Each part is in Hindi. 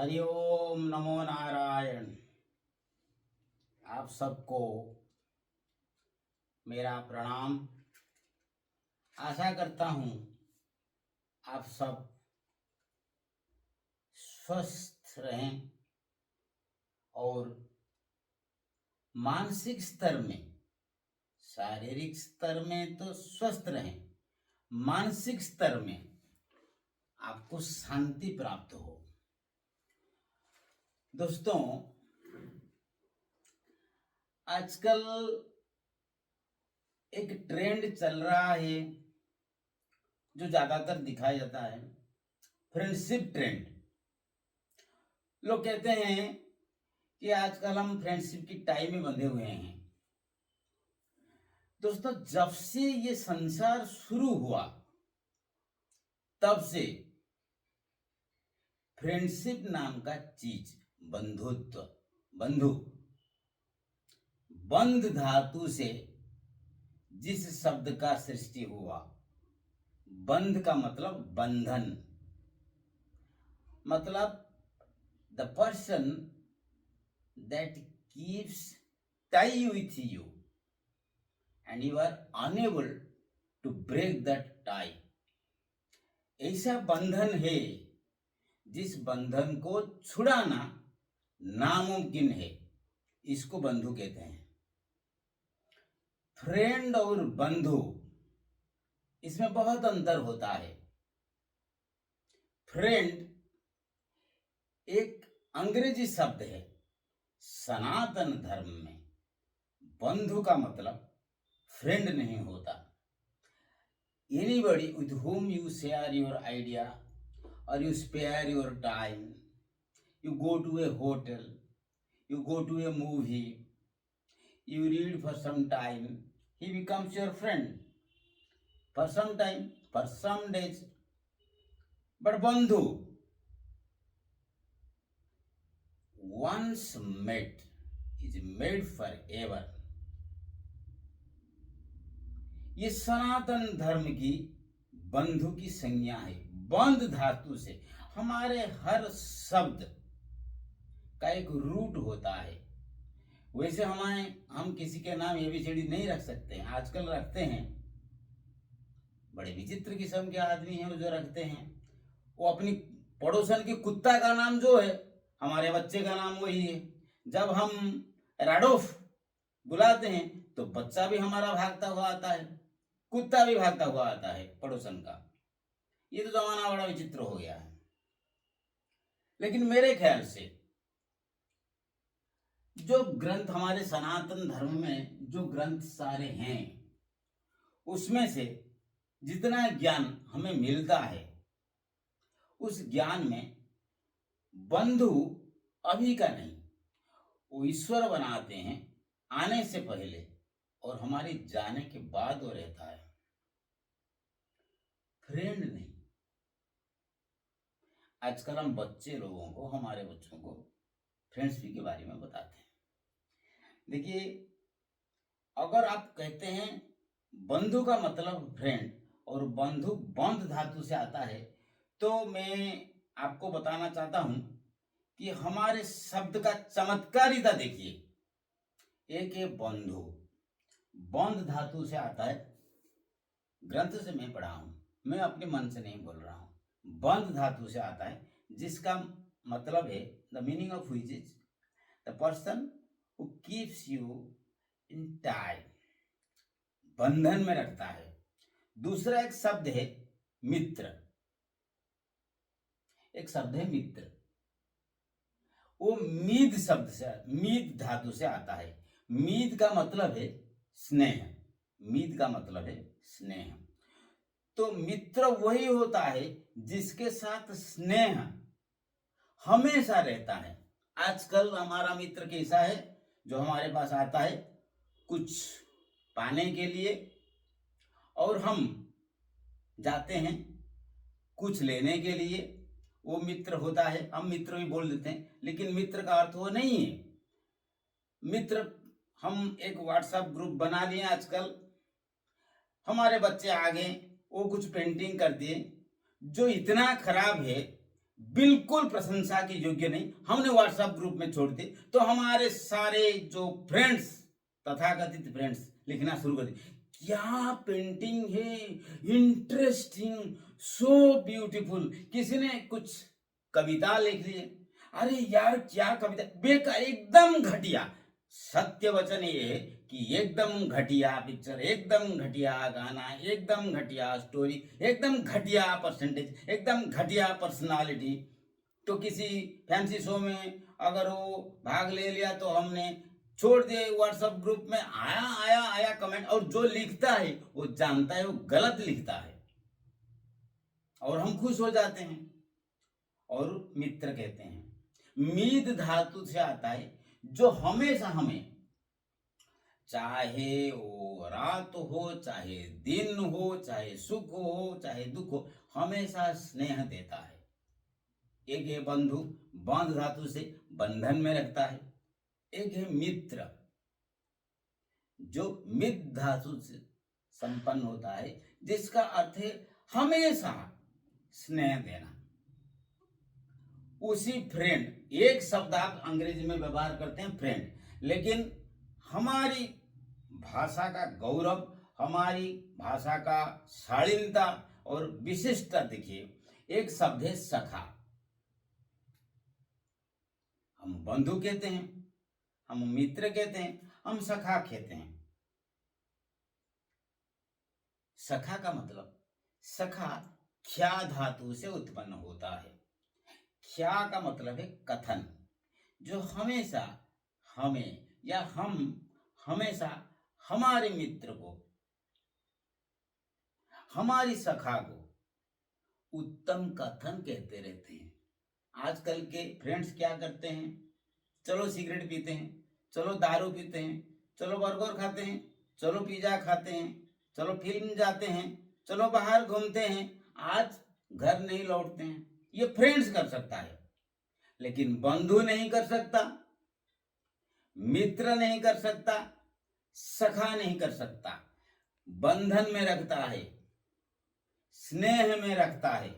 हरि ओम नमो नारायण। आप सबको मेरा प्रणाम। आशा करता हूँ आप सब स्वस्थ रहें और मानसिक स्तर में, शारीरिक स्तर में तो स्वस्थ रहें, मानसिक स्तर में आपको शांति प्राप्त हो। दोस्तों, आजकल एक ट्रेंड चल रहा है जो ज्यादातर दिखाया जाता है, फ्रेंडशिप ट्रेंड। लोग कहते हैं कि आजकल हम फ्रेंडशिप की टाई में बंधे हुए हैं। दोस्तों, जब से ये संसार शुरू हुआ तब से फ्रेंडशिप नाम का चीज, बंधुत्व, बंधु, बंध धातु से जिस शब्द का सृष्टि हुआ, बंध का मतलब बंधन, मतलब the person that keeps tie with you and you are unable to break that tie। ऐसा बंधन है जिस बंधन को छुड़ाना नामुमकिन है, इसको बंधु कहते हैं। फ्रेंड और बंधु, इसमें बहुत अंतर होता है। फ्रेंड एक अंग्रेजी शब्द है सनातन धर्म में। बंधु का मतलब फ्रेंड नहीं होता। Anybody with whom you share your idea or you spare your time, you go to a hotel, you go to a movie, you read for some time, he becomes your friend for some time, for some days. But bandhu, once met, is made forever। ये सनातन धर्म की बंधु की संज्ञा है। बंध धातु से हमारे हर शब्द का एक रूट होता है। वैसे हम किसी के नाम एबीसीडी नहीं रख सकते हैं, आजकल रखते हैं। बड़े विचित्र किस्म के आदमी हैं जो रखते हैं। वो अपनी पड़ोसन के कुत्ता का नाम जो है, हमारे बच्चे का नाम वही है। जब हम राडोफ बुलाते हैं तो बच्चा भी हमारा भागता हुआ आता है, कुत्ता भी भागता हुआ आता है पड़ोसन का। ये तो जमाना बड़ा विचित्र हो गया है। लेकिन मेरे ख्याल से जो ग्रंथ हमारे सनातन धर्म में, जो ग्रंथ सारे हैं, उसमें से जितना ज्ञान हमें मिलता है, उस ज्ञान में बंधु अभी का नहीं, वो ईश्वर बनाते हैं आने से पहले और हमारे जाने के बाद वो रहता है, फ्रेंड नहीं। आजकल हम बच्चे लोगों को, हमारे बच्चों को फ्रेंडशिप के बारे में बताते हैं। देखिए, अगर आप कहते हैं बंधु का मतलब फ्रेंड और बंधु बंध धातु से आता है, तो मैं आपको बताना चाहता हूं कि हमारे शब्द का चमत्कारिता देखिए। एक है बंधु, बंध धातु से आता है, ग्रंथ से मैं पढ़ा हूं, मैं अपने मन से नहीं बोल रहा हूं। बंध धातु से आता है जिसका मतलब है, the meaning of which is the person who keeps you in tie, बंधन में रखता है। दूसरा एक शब्द है मित्र, एक शब्द है मित्र, वो मीद शब्द से, मीद धातु से आता है। मीद का मतलब है स्नेह, मीद का मतलब है स्नेह। तो मित्र वही होता है जिसके साथ स्नेह हमेशा रहता है। आजकल हमारा मित्र कैसा है, जो हमारे पास आता है कुछ पाने के लिए और हम जाते हैं कुछ लेने के लिए, वो मित्र होता है। हम मित्र भी बोल देते हैं, लेकिन मित्र का अर्थ वो नहीं है। मित्र, हम एक व्हाट्सएप ग्रुप बना लिए आजकल, हमारे बच्चे आ गए, वो कुछ पेंटिंग कर दिए जो इतना खराब है, बिल्कुल प्रशंसा की योग्य नहीं, हमने व्हाट्सएप ग्रुप में छोड़ दी तो हमारे सारे जो फ्रेंड्स, तथाकथित फ्रेंड्स लिखना शुरू कर दिए, क्या पेंटिंग है, इंटरेस्टिंग, सो ब्यूटीफुल। किसी ने कुछ कविता लिख ली, अरे यार क्या कविता, बेकार, एकदम घटिया। सत्य वचन ये है कि एकदम घटिया पिक्चर, एकदम घटिया गाना, एकदम घटिया स्टोरी, एकदम घटिया परसेंटेज, एकदम घटिया पर्सनालिटी। तो किसी फैंसी शो में अगर वो भाग ले लिया तो हमने छोड़ दिए, व्हाट्सएप ग्रुप में आया आया आया कमेंट, और जो लिखता है वो जानता है वो गलत लिखता है और हम खुश हो जाते हैं। और मित्र कहते हैं, मीत धातु से आता है, जो हमेशा हमें, चाहे वो रात हो, चाहे दिन हो, चाहे सुख हो, चाहे दुख हो, हमेशा स्नेह देता है। एक है बंधु, बांध धातु से बंधन में रखता है। एक है मित्र, जो मित धातु से संपन्न होता है, जिसका अर्थ है हमेशा स्नेह देना। उसी फ्रेंड, एक शब्द आप अंग्रेजी में व्यवहार करते हैं फ्रेंड, लेकिन हमारी भाषा का गौरव, हमारी भाषा का शालीनता और विशिष्टता देखिए, एक शब्द है सखा। हम बंधु कहते हैं, हम मित्र कहते हैं, हम सखा कहते हैं। सखा का मतलब, सखा ख्या धातु से उत्पन्न होता है। ख्या का मतलब है कथन, जो हमेशा हमें या हम हमेशा हमारे मित्र को, हमारी सखा को उत्तम कथन कहते रहते हैं। आजकल के फ्रेंड्स क्या करते हैं, चलो सिगरेट पीते हैं, चलो दारू पीते हैं, चलो बर्गर खाते हैं, चलो पिज्जा खाते हैं, चलो फिल्म जाते हैं, चलो बाहर घूमते हैं, आज घर नहीं लौटते हैं। ये फ्रेंड्स कर सकता है, लेकिन बंधु नहीं कर सकता, मित्र नहीं कर सकता, सखा नहीं कर सकता। बंधन में रखता है, स्नेह में रखता है,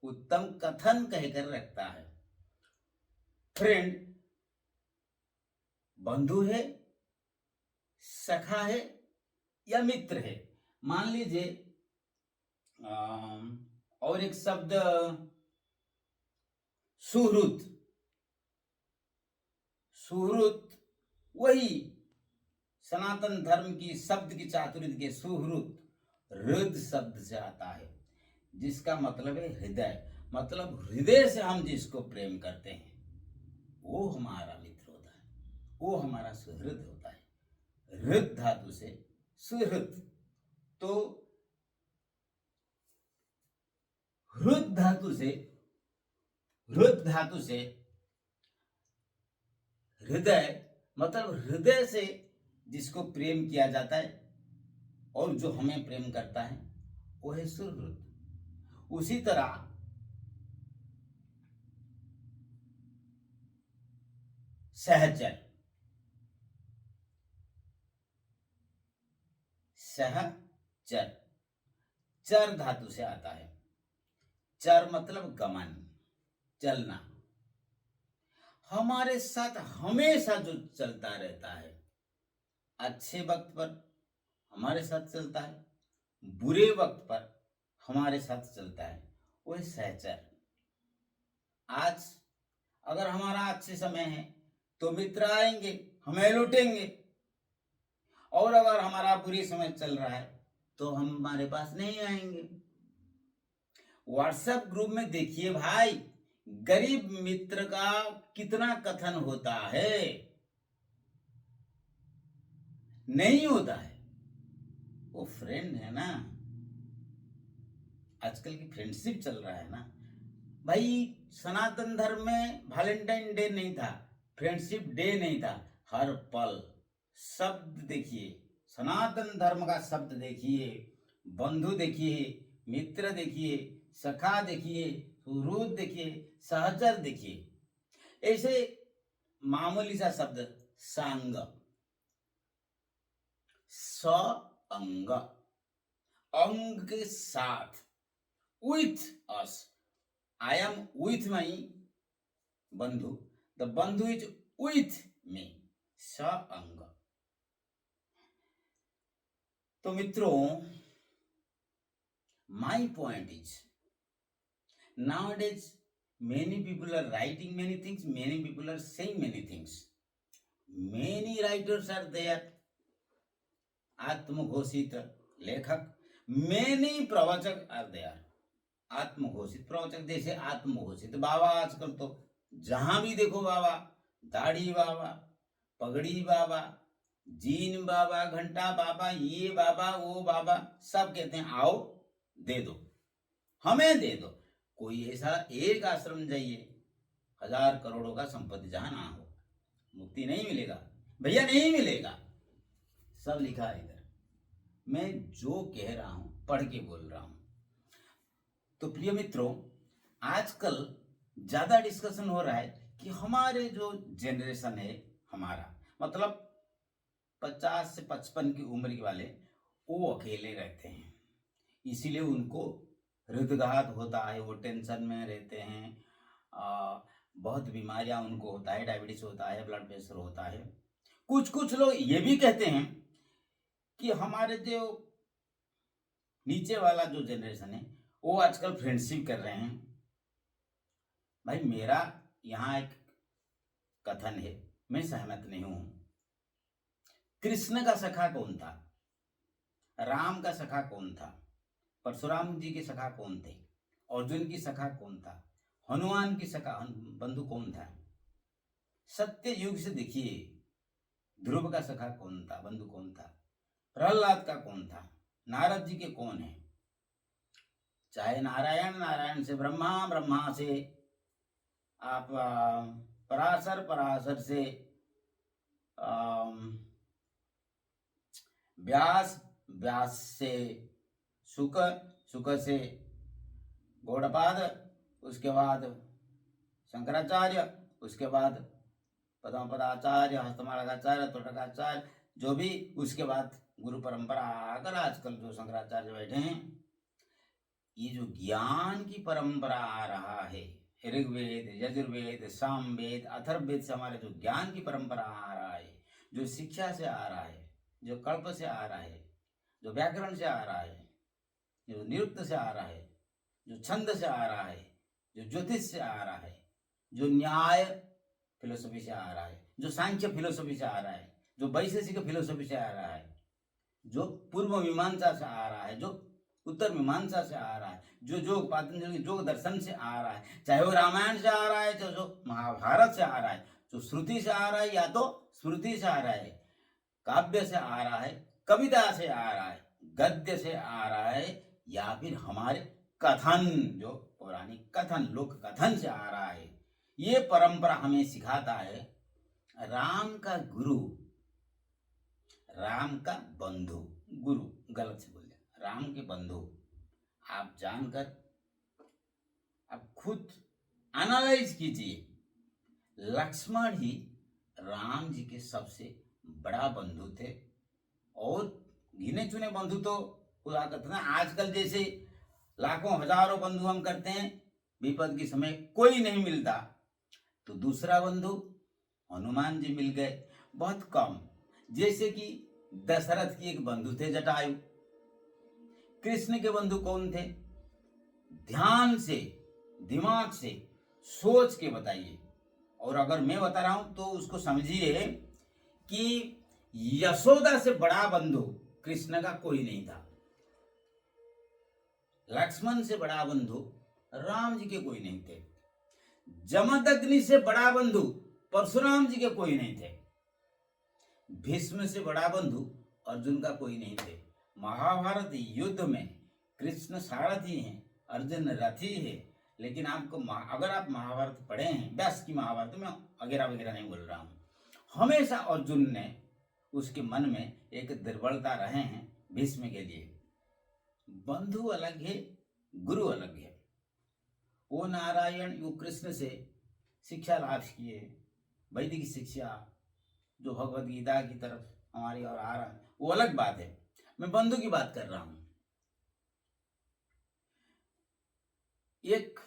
उत्तम कथन कहकर रखता है। फ्रेंड बंधु है, सखा है या मित्र है। मान लीजिए और एक शब्द सुहृद, सुहृद वही सनातन धर्म की शब्द की चातुर्य के सुहृद, हृद शब्द से आता है, जिसका मतलब है हृदय। मतलब हृदय से हम जिसको प्रेम करते हैं वो हमारा मित्र होता है, वो हमारा सुहृद होता है। हृद धातु से सुहृद, तो हृद धातु से, हृद धातु से हृदय, मतलब हृदय से जिसको प्रेम किया जाता है और जो हमें प्रेम करता है वो है सुहृद। उसी तरह सहचर, सहचर चर धातु से आता है। चर मतलब गमन, चलना, हमारे साथ हमेशा जो चलता रहता है, अच्छे वक्त पर हमारे साथ चलता है, बुरे वक्त पर हमारे साथ चलता है, वो है सहचर। आज अगर हमारा अच्छे समय है तो मित्र आएंगे, हमें लूटेंगे, और अगर हमारा बुरी समय चल रहा है तो हम हमारे पास नहीं आएंगे। व्हाट्सएप ग्रुप में देखिए भाई, गरीब मित्र का कितना कथन होता है, नहीं होता है, वो फ्रेंड है ना। आजकल की फ्रेंडशिप चल रहा है ना भाई। सनातन धर्म में वैलेंटाइन डे नहीं था, फ्रेंडशिप डे नहीं था, हर पल शब्द देखिए, सनातन धर्म का शब्द देखिए, बंधु देखिए, मित्र देखिए, सखा देखिए, सुहृद देखिए, सहचर देखिए। ऐसे मामूली सा शब्द सांग, स अंग, अंग के साथ, with us, I am with my बंधु, द बंधु इज विथ मी, स अंग। तो मित्रों, my point is nowadays many people are writing many things, many people are saying many things, many writers are there, आत्मघोषित लेखक, many प्रवचक आर देयर, आत्मघोषित प्रवचक, जैसे आत्मघोषित बाबा। आजकल तो जहां भी देखो बाबा, दाढ़ी बाबा, पगड़ी बाबा, जीन बाबा, घंटा बाबा, ये बाबा, वो बाबा, सब कहते हैं आओ दे दो, हमें दे दो। कोई ऐसा एक आश्रम जाइए, 1000 करोड़ों का संपत्ति जहां ना हो, मुक्ति नहीं मिलेगा भैया, नहीं मिलेगा। सब लिखा है इधर, मैं जो कह रहा हूं पढ़ के बोल रहा हूं। तो प्रिय मित्रों, आजकल ज्यादा डिस्कशन हो रहा है कि हमारे जो जनरेशन है, हमारा मतलब 50 से 55 की उम्र के वाले, वो अकेले रहते हैं, इसीलिए उनको हृदघात होता है, वो टेंशन में रहते हैं, बहुत बीमारियां उनको होता है, डायबिटीज होता है, ब्लड प्रेशर होता है। कुछ लोग ये भी कहते हैं कि हमारे जो नीचे वाला जो जनरेशन है वो आजकल फ्रेंडशिप कर रहे हैं। भाई मेरा यहाँ एक कथन है, मैं सहमत नहीं हूं। कृष्ण का सखा कौन था? राम का सखा कौन था? परशुराम जी के सखा कौन थे? अर्जुन की सखा कौन था? हनुमान की सखा बंधु कौन था? सत्य युग से देखिए, ध्रुव का सखा कौन था, बंधु कौन था? प्रहलाद का कौन था? नारद जी के कौन है? चाहे नारायण, नारायण से ब्रह्मा, ब्रह्मा से आप पराशर, पराशर से व्यास, व्यास से शुक, शुक से गौड़पाद, उसके बाद शंकराचार्य, उसके बाद पदम पदाचार्य, हस्तमालकाचार्य, तोटकाचार्य, जो भी, उसके बाद गुरु परंपरा आकर आजकल जो शंकराचार्य बैठे हैं। ये जो ज्ञान की परंपरा आ रहा है, ऋग्वेद, यजुर्वेद, सामवेद, अथर्ववेद से हमारे जो ज्ञान की परंपरा आ रहा है, जो शिक्षा से आ रहा है, जो कल्प से आ रहा है, जो व्याकरण से आ रहा है, जो निरुक्त से आ रहा है, जो छंद से आ रहा है, जो ज्योतिष से आ रहा है, जो न्याय फिलोसफी से आ रहा है, जो सांख्य फिलोसफी से आ रहा है, जो वैशेषिक फिलोसफी से आ रहा है, जो पूर्व मीमांसा से आ रहा है, जो उत्तर मीमांसा से आ रहा है, जो योग पातंजलि योग दर्शन से आ रहा है, चाहे वो रामायण से आ रहा है, चाहे जो महाभारत से आ रहा है, जो श्रुति से आ रहा है या तो स्मृति से आ रहा है, काव्य से आ रहा है, कविता से आ रहा है, गद्य से आ रहा है, या फिर हमारे कथन, जो पौराणिक कथन, लोक कथन से आ रहा है। ये परंपरा हमें सिखाता है राम का गुरु, राम का बंधु, गुरु गलत से बोल दिया, राम के बंधु। आप जानकर आप खुद एनालाइज कीजिए, लक्ष्मण ही राम जी के सबसे बड़ा बंधु थे, और गिने चुने बंधु तो हुआ करते हैं। आजकल जैसे लाखों हजारों बंधु हम करते हैं, विपद के समय कोई नहीं मिलता, तो दूसरा बंधु हनुमान जी मिल गए, बहुत कम। जैसे कि दशरथ की एक बंधु थे जटायु। कृष्ण के बंधु कौन थे? ध्यान से, दिमाग से सोच के बताइए, और अगर मैं बता रहा हूं तो उसको समझिए कि यशोदा से बड़ा बंधु कृष्ण का कोई नहीं था, लक्ष्मण से बड़ा बंधु राम जी के कोई नहीं थे, जमदग्नि से बड़ा बंधु परशुराम जी के कोई नहीं थे, भीष्म से बड़ा बंधु अर्जुन का कोई नहीं थे। महाभारत युद्ध में कृष्ण सारथी हैं, अर्जुन रथी है। लेकिन आपको अगर आप महाभारत पढ़े हैं, व्यास की महाभारत में वगैरह वगैरह नहीं बोल रहा हूं, हमेशा अर्जुन ने उसके मन में एक दुर्बलता रहे हैं भीष्म के लिए। बंधु अलग है, गुरु अलग है। वो नारायण वो कृष्ण से शिक्षा लाभ किए, वैदिक शिक्षा जो भगवद गीता की तरफ हमारी और आ रहा है, वो अलग बात है। मैं बंधु की बात कर रहा हूं। एक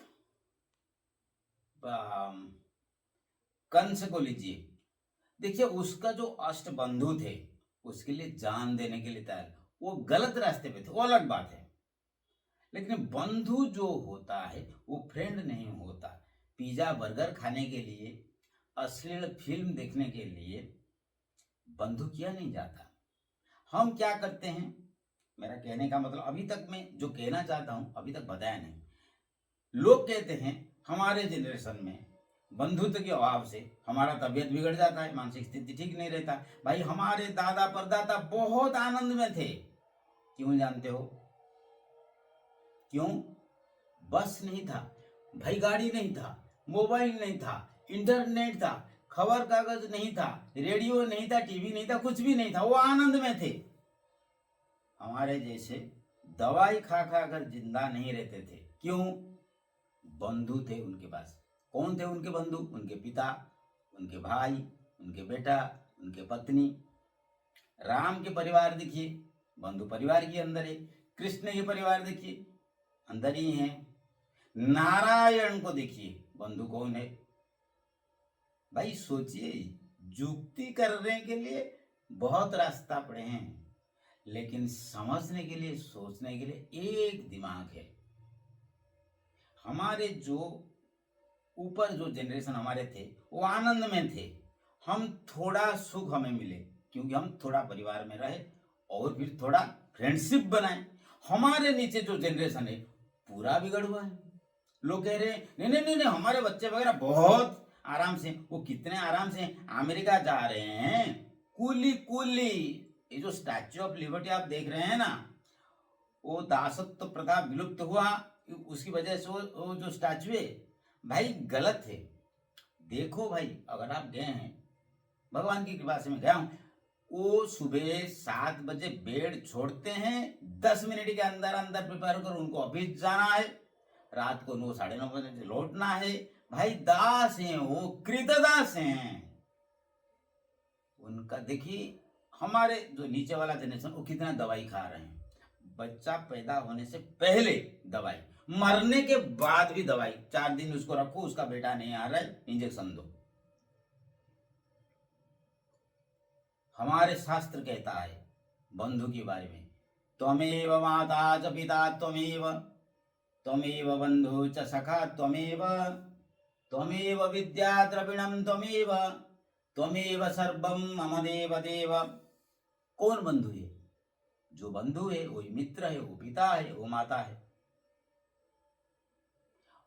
कंस को लीजिए, देखिए उसका जो अष्ट बंधु थे उसके लिए जान देने के लिए तैयार, वो गलत रास्ते पे थे, वो अलग बात है। लेकिन बंधु जो होता है वो फ्रेंड नहीं होता। पिज्जा बर्गर खाने के लिए, अश्लील फिल्म देखने के लिए बंधु किया नहीं जाता। हम क्या करते हैं, मेरा कहने का मतलब अभी तक मैं जो कहना चाहता हूं अभी तक बताया नहीं। लोग कहते हैं हमारे जनरेशन में बंधुत्व के अभाव से हमारा तबीयत बिगड़ जाता है, मानसिक स्थिति ठीक नहीं रहता। भाई हमारे दादा परदादा बहुत आनंद में थे, क्यों जानते हो? क्यों? बस नहीं था भाई, गाड़ी नहीं था, मोबाइल नहीं था, इंटरनेट था, खबर कागज नहीं था, रेडियो नहीं था, टीवी नहीं था, कुछ भी नहीं था, वो आनंद में थे। हमारे जैसे दवाई खा खा कर जिंदा नहीं रहते थे। क्यों? बंधु थे उनके पास। कौन थे उनके बंधु? उनके पिता, उनके भाई, उनके बेटा, उनके पत्नी। राम के परिवार देखिए, बंधु परिवार के अंदर है। कृष्ण के परिवार देखिए, अंदर ही है। नारायण को देखिए, बंधु कौन है? भाई सोचिए, जुक्ति करने के लिए बहुत रास्ता पड़े हैं, लेकिन समझने के लिए, सोचने के लिए एक दिमाग है। हमारे जो ऊपर जो जनरेशन हमारे थे वो आनंद में थे। हम थोड़ा सुख हमें मिले क्योंकि हम थोड़ा परिवार में रहे और फिर थोड़ा फ्रेंडशिप बनाए। हमारे नीचे जो जनरेशन है पूरा बिगड़ हुआ है। लोग कह रहे हैं नहीं नहीं नहीं नहीं, हमारे बच्चे वगैरह बहुत आराम से। वो कितने आराम से अमेरिका जा रहे हैं, कूली कूली। ये जो स्टैच्यू ऑफ लिबर्टी आप देख रहे हैं ना, वो दासत्व प्रथा विलुप्त हुआ, उसकी वजह से वो जो स्टैच्यू है भाई गलत है। देखो भाई, अगर आप गए हैं, भगवान की कृपा से मैं गया हूं, वो सुबह 7 बजे बेड छोड़ते हैं, 10 मिनट के अंदर अंदर प्रिपेयर कर उनको ऑफिस जाना है, रात को 9 साढ़े 9 बजे लौटना है। भाई दास हैं वो, कृतदास हैं उनका। देखिए हमारे जो नीचे वाला जनरेशन वो कितना दवाई खा रहे हैं। बच्चा पैदा होने से पहले दवाई, मरने के बाद भी दवाई। 4 दिन उसको रखो, उसका बेटा नहीं आ रहा है, इंजेक्शन दो। हमारे शास्त्र कहता है बंधु के बारे में, त्वमेव माता च पिता त्वमेव, त्वमेव बंधु च सखा त्वमेव, त्वमेव विद्या द्रविणम त्वमेव, त्वमेव सर्वम मम देव देव। कौन बंधु है? जो बंधु है वही मित्र है, वो पिता है, वो माता है।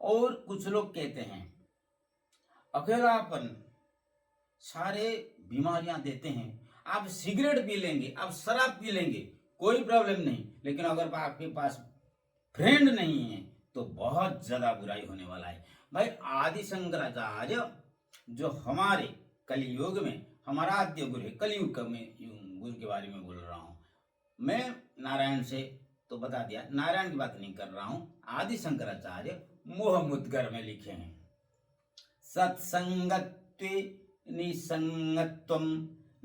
और कुछ लोग कहते हैं अकेलापन सारे बीमारियां देते हैं। आप सिगरेट पी लेंगे, आप शराब पी लेंगे, कोई प्रॉब्लम नहीं, लेकिन अगर आपके पास फ्रेंड नहीं है तो बहुत ज्यादा बुराई होने वाला है। भाई आदि शंकराचार्य जो हमारे कलियुग में हमारा आद्य गुरु है, कलियुग का मैं गुरु के बारे में बोल रहा हूं। मैं नारायण से तो बता दिया, नारायण की बात नहीं कर रहा हूं। आदि शंकराचार्य मोह मुद्गर में लिखे हैं, सत्संगत्वे निसंगत्वम,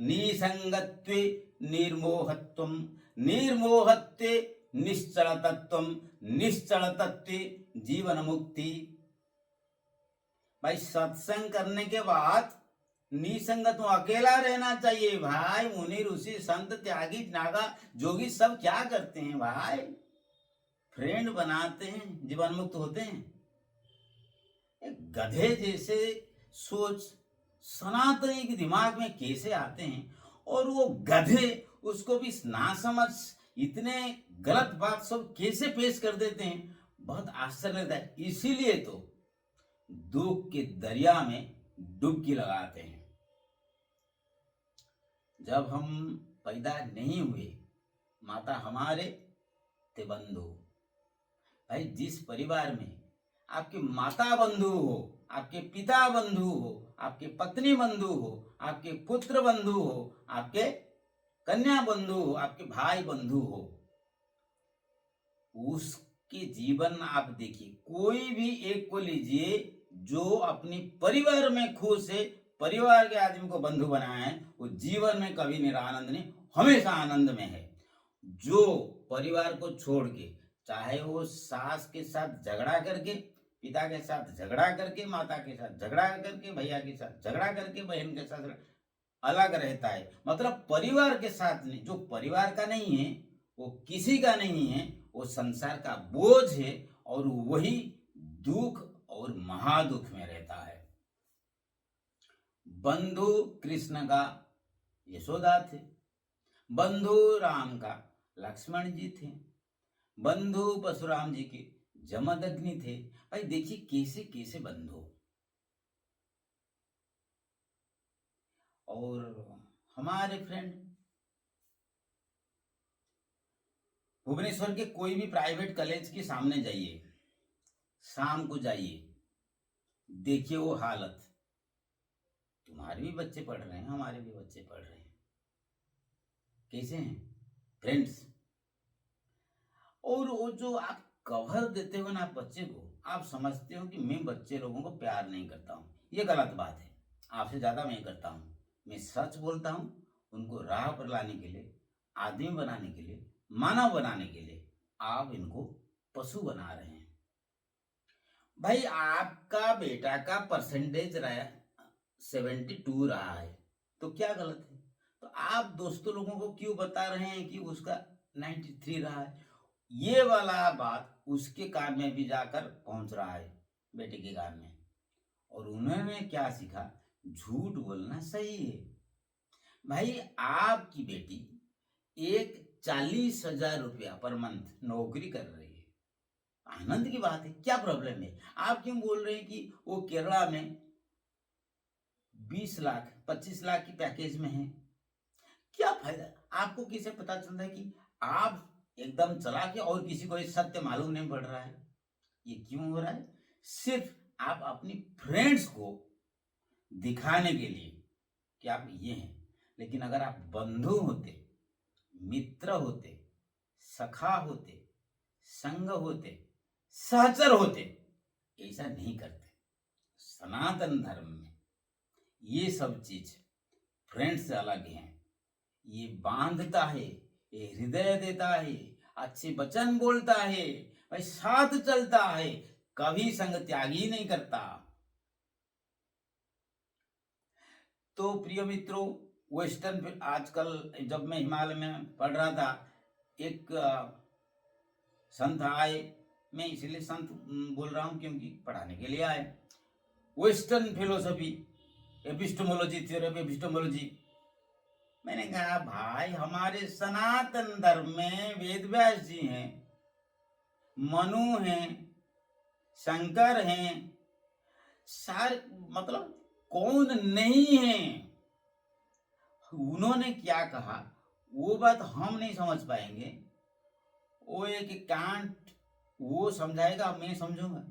निसंगत्वे निर्मोहत्वम, निर्मोहत्वे निश्चलतत्वम, निश्चलतत्वे जीवन मुक्ति। भाई सत्संग करने के बाद निसंगत अकेला रहना चाहिए। भाई मुनि ऋषि संत त्यागी नागा जोगी सब क्या करते हैं भाई? फ्रेंड बनाते हैं, जीवन मुक्त होते हैं। गधे जैसे सोच सनातनी के दिमाग में कैसे आते हैं, और वो गधे उसको भी ना समझ इतने गलत बात सब कैसे पेश कर देते हैं, बहुत आश्चर्य लगता है। इसीलिए तो दुख के दरिया में डुबकी लगाते हैं। जब हम पैदा नहीं हुए, माता हमारे थे बंधु। भाई जिस परिवार में आपकी माता बंधु हो, आपके पिता बंधु हो, आपके पत्नी बंधु हो, आपके पुत्र बंधु हो, आपके कन्या बंधु हो, आपके भाई बंधु हो, उसके जीवन आप देखिए। कोई भी एक को लीजिए जो अपनी परिवार में खुश है, परिवार के आदमी को बंधु बनाया है, वो जीवन में कभी निरानंद नहीं, हमेशा आनंद में है। जो परिवार को छोड़ के, चाहे वो सास के साथ झगड़ा करके पिता के साथ झगड़ा करके, माता के साथ झगड़ा करके, भैया के साथ झगड़ा करके, बहन के साथ अलग रहता है। मतलब परिवार के साथ नहीं, जो परिवार का नहीं है वो किसी का नहीं है, वो संसार का बोझ है और वही दुख और महादुख में रहता है। बंधु कृष्ण का यशोदा थे, बंधु राम का लक्ष्मण जी थे, बंधु परशुराम जी के जमदग्नि थे। भाई देखिए कैसे कैसे बंधु। और हमारे फ्रेंड भुवनेश्वर के कोई भी प्राइवेट कॉलेज के सामने जाइए, शाम को जाइए, देखिए वो हालत। तुम्हारे भी बच्चे पढ़ रहे हैं, हमारे भी बच्चे पढ़ रहे हैं, कैसे हैं फ्रेंड्स। और वो जो आप कवर देते हो ना बच्चे को, आप समझते हो कि मैं बच्चे लोगों को प्यार नहीं करता हूँ, ये गलत बात है। आपसे ज़्यादा मैं करता हूँ। मैं सच बोलता हूँ। उनको राह पर लाने के लिए, आदमी बनाने के लिए, मानव बनाने के लिए आप इनको पशु बना रहे हैं। भाई आपका बेटा का परसेंटेज रहा 72 रहा है तो क्या गलत है? तो आप दोस्तों लोगों को क्यों बता रहे हैं कि उसका 93 रहा है? ये वाला बात उसके कान में भी जाकर पहुंच रहा है, बेटे के कान में। और उन्होंने क्या सीखा? झूठ बोलना सही है। भाई आपकी बेटी एक 40,000 रुपया पर मंथ नौकरी कर रही है, आनंद की बात है, क्या प्रॉब्लम है? आप क्यों बोल रहे हैं कि वो केरला में 20 लाख 25 लाख की पैकेज में है? क्या फायदा? आपको किसे पता चलता है कि आप एकदम चला के और किसी को ये सत्य मालूम नहीं पड़ रहा है? ये क्यों हो रहा है? सिर्फ आप अपनी फ्रेंड्स को दिखाने के लिए कि आप ये हैं। लेकिन अगर आप बंधु होते, मित्र होते, सखा होते, संग होते, सहचर होते, ऐसा नहीं करते। सनातन धर्म में ये सब चीज फ्रेंड्स से अलग हैं। ये बांधता है, ये हृदय देता है, अच्छे वचन बोलता है, भाई साथ चलता है, कभी संग त्यागी नहीं करता। तो प्रिय मित्रों, वेस्टर्न आजकल जब मैं हिमालय में पढ़ रहा था, एक संत आए, मैं इसलिए संत बोल रहा हूं क्योंकि पढ़ाने के लिए आए, western philosophy, epistemology, theory of epistemology. मैंने कहा भाई हमारे सनातन धर्म में वेद व्यास जी हैं, मनु हैं, शंकर हैं, सारे मतलब कौन नहीं है? उन्होंने क्या कहा वो बात हम नहीं समझ पाएंगे। वो एक कांट वो समझाएगा, मैं समझूंगा।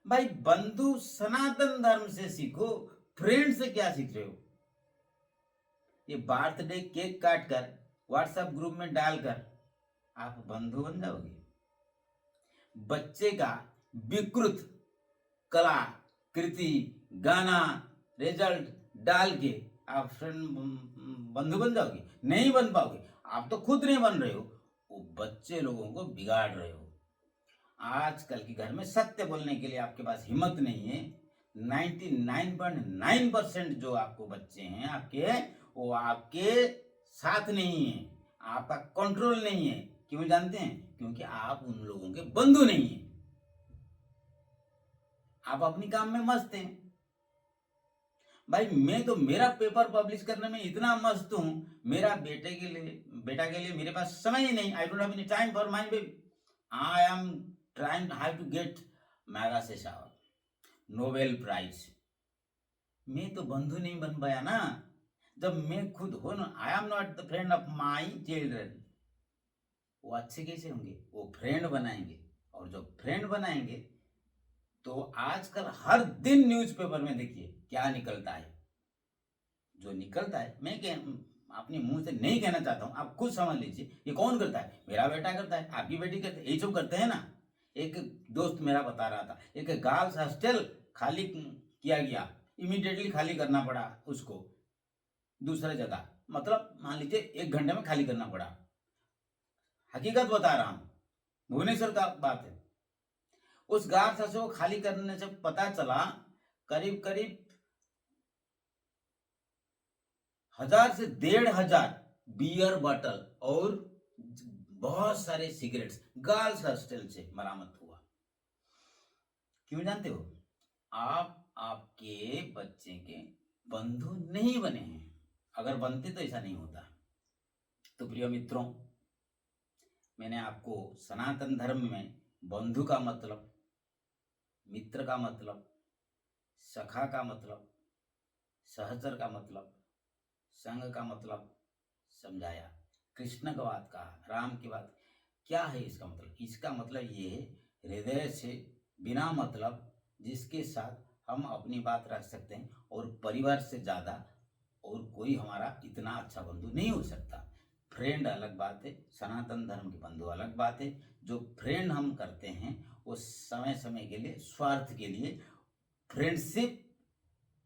भाई बंधु सनातन धर्म से सीखो, फ्रेंड से क्या सीख रहे हो? ये बर्थडे केक काट कर व्हाट्सएप ग्रुप में डालकर आप बंधु बन जाओगे? बच्चे का विकृत कला कृति गाना रिजल्ट डाल के आप फ्रेंड बंधु बन जाओगे? नहीं बन पाओगे। आप तो खुद नहीं बन रहे हो, वो बच्चे लोगों को बिगाड़ रहे हो। आजकल के घर में सत्य बोलने के लिए आपके पास हिम्मत नहीं है। 99.9% जो आपको बच्चे हैं आपके, वो आपके साथ नहीं है, आपका कंट्रोल नहीं है। क्यों जानते हैं? क्योंकि आप उन लोगों के बंधु नहीं हैं। आप अपनी काम में मस्त हैं। भाई मैं तो मेरा पेपर पब्लिश करने में इतना मस्त हूं, मेरा बेटा के लिए मेरे पास समय ही नहीं। I don't have any time for my baby. I am trying how to get Magsaysay Nobel prize. मैं तो बंधु नहीं बन पाया ना। जब मैं खुद हो ना, I am not the friend of my children. वो अच्छे कैसे होंगे? वो फ्रेंड बनाएंगे, और जब फ्रेंड बनाएंगे तो आजकल हर दिन न्यूज़पेपर में देखिए क्या निकलता है। जो निकलता है, मैं अपने मुंह से नहीं कहना चाहता हूं, आप खुद समझ लीजिए। ये कौन करता है? मेरा बेटा करता है, आपकी बेटी करती है, यही सब करते हैं ना। एक दोस्त मेरा बता रहा था, एक गर्ल्स हॉस्टल खाली किया गया, इमीडिएटली खाली करना पड़ा उसको दूसरे जगह। मतलब मान लीजिए 1 घंटे में खाली करना पड़ा। हकीकत बता रहा हूं, भुवनेश्वर का बात है। उस गार्ड हाउस को खाली करने से पता चला करीब करीब 1000 से 1500 बियर बॉटल और बहुत सारे सिगरेट्स गर्ल्स हॉस्टल से बरामद हुआ। क्यों जानते हो? आप आपके बच्चे के बंधु नहीं बने हैं। अगर बनते तो ऐसा नहीं होता। तो प्रिय मित्रों, मैंने आपको सनातन धर्म में बंधु का मतलब, मित्र का मतलब, सखा का मतलब, सहचर का मतलब, संग का मतलब समझाया। कृष्ण का बात कहा, राम की बात। क्या है इसका मतलब? इसका मतलब ये है हृदय से बिना मतलब जिसके साथ हम अपनी बात रख सकते हैं, और परिवार से ज़्यादा और कोई हमारा इतना अच्छा बंधु नहीं हो सकता। फ्रेंड अलग बात है, सनातन धर्म के बंधु अलग बात है। जो फ्रेंड हम करते हैं वो समय समय के लिए, स्वार्थ के लिए। Friendship,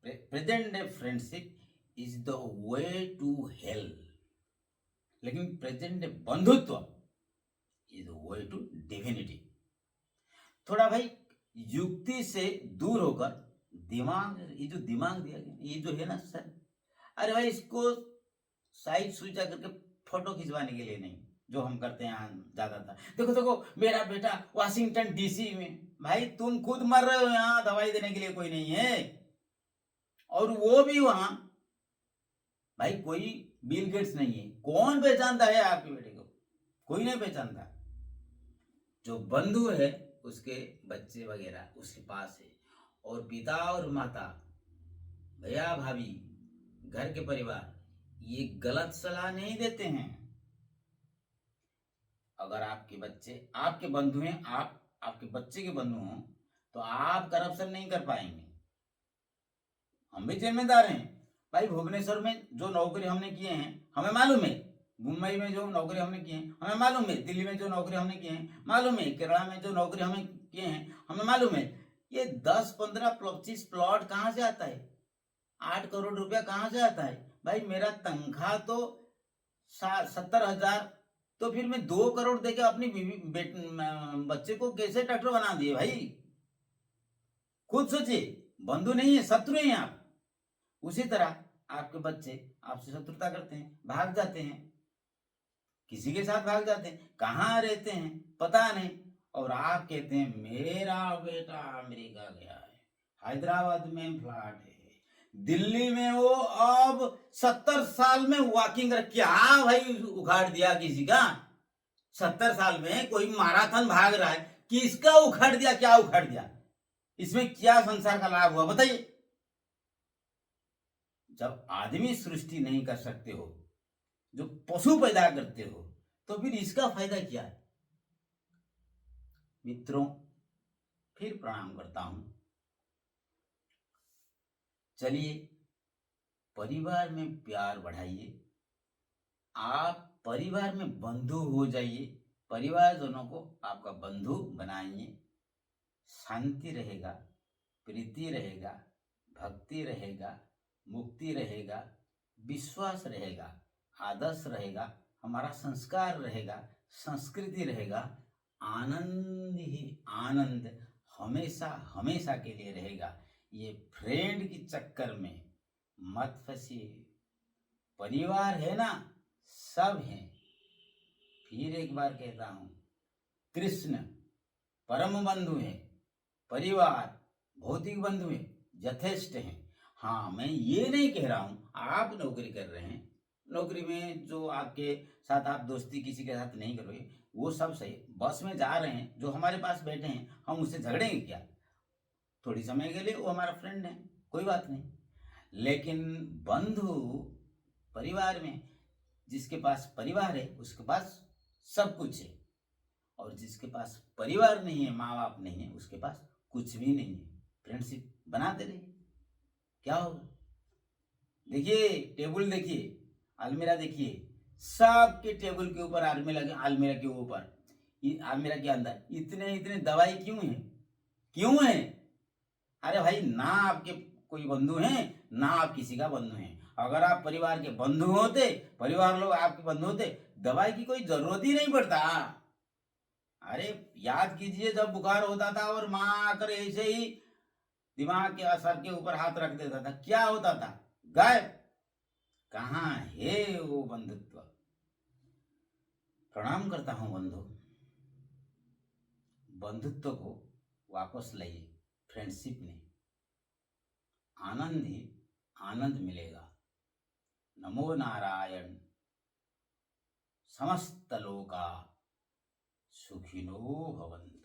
present day friendship is the way to hell, लेकिन प्रेजेंट डे बंधुत्व is the way to divinity. थोड़ा भाई युक्ति से दूर होकर दिमाग, ये जो दिमाग दिया गया, ये जो है ना सर, अरे भाई इसको साइड सुइचा करके फोटो खिंचवाने के लिए नहीं, जो हम करते हैं ज्यादातर। देखो देखो मेरा बेटा वाशिंगटन डीसी में। भाई तुम खुद मर रहे हो, यहाँ दवाई देने के लिए कोई नहीं है। और वो भी वहां भाई कोई बिल गेट्स नहीं है। कौन पहचानता है आपके बेटे को? कोई नहीं पहचानता। जो बंधु है उसके बच्चे वगैरह उसके पास है, और पिता और माता, भैया भाभी, घर के परिवार ये गलत सलाह नहीं देते हैं। अगर आपके बच्चे आपके बंधु हैं, आप आपके बच्चे के बंधु हों, तो आप करप्शन नहीं कर पाएंगे। हम भी जिम्मेदार हैं भाई। भुवनेश्वर में जो नौकरी हमने किए हैं हमें मालूम है, मुंबई में जो नौकरी हमने किए हैं हमें मालूम है, दिल्ली में जो नौकरी हमने किए हैं मालूम है, केरला में जो नौकरी हमें किए हैं हमें मालूम है। ये 10, 15, 25 प्लॉट कहाँ से आता है? 8 करोड़ रुपया कहाँ से आता है? भाई मेरा तनख्वाह तो 70,000, तो फिर मैं 2 करोड़ देके अपनी बच्चे को कैसे डॉक्टर बना दिए? भाई खुद सोचिए। बंधु नहीं है, शत्रु हैं आप। उसी तरह आपके बच्चे आपसे शत्रुता करते हैं, भाग जाते हैं, किसी के साथ भाग जाते हैं, कहाँ रहते हैं पता नहीं, और आप कहते हैं मेरा बेटा अमेरिका गया है, हैदराबाद में फ्लैट है, दिल्ली में वो अब 70 साल में वॉकिंग रख, क्या भाई उखाड़ दिया किसी का? 70 साल में कोई मैराथन भाग रहा है, किसका उखाड़ दिया? क्या उखाड़ दिया? इसमें क्या संसार का लाभ हुआ बताइए? जब आदमी सृष्टि नहीं कर सकते हो, जो पशु पैदा करते हो, तो फिर इसका फायदा क्या है? मित्रों, फिर प्रणाम करता हूं। चलिए परिवार में प्यार बढ़ाइए, आप परिवार में बंधु हो जाइए, परिवारजनों को आपका बंधु बनाइए। शांति रहेगा, प्रीति रहेगा, भक्ति रहेगा, मुक्ति रहेगा, विश्वास रहेगा, आदर्श रहेगा, हमारा संस्कार रहेगा, संस्कृति रहेगा, आनंद ही आनंद हमेशा हमेशा के लिए रहेगा। ये फ्रेंड के चक्कर में मत फंसिए। परिवार है ना, सब है। फिर एक बार कहता हूं, कृष्ण परम बंधु है, परिवार भौतिक बंधु है, यथेष्ट है। हाँ, मैं ये नहीं कह रहा हूं आप नौकरी कर रहे हैं, नौकरी में जो आपके साथ आप दोस्ती किसी के साथ नहीं करोगे वो सब सही। बस में जा रहे हैं, जो हमारे पास बैठे हैं, हम उससे झगड़ेंगे क्या? थोड़ी समय के लिए वो हमारा फ्रेंड है, कोई बात नहीं। लेकिन बंधु परिवार में, जिसके पास परिवार है उसके पास सब कुछ है, और जिसके पास परिवार नहीं है, माँ बाप नहीं है, उसके पास कुछ भी नहीं है। फ्रेंडशिप बनाते रहिए, क्या होगा? देखिए टेबल, देखिए अलमीरा, देखिए सबके टेबल के ऊपर, अलमीरा के ऊपर, अलमीरा के अंदर इतने इतने दवाई क्यों है? क्यों है? अरे भाई, ना आपके कोई बंधु हैं, ना आप किसी का बंधु हैं। अगर आप परिवार के बंधु होते, परिवार लोग आपके बंधु होते, दवाई की कोई जरूरत ही नहीं पड़ता। अरे याद कीजिए जब बुखार होता था और माँ आकर ऐसे ही दिमाग के असर के ऊपर हाथ रख देता था, क्या होता था? गायब। कहाँ है वो बंधुत्व? प्रणाम करता हूं बंधु, बंधुत्व को वापस लाइए। फ्रेंडशिप में आनंद ही आनंद मिलेगा। नमो नारायण। समस्त लोका सुखिनो भवन्तु।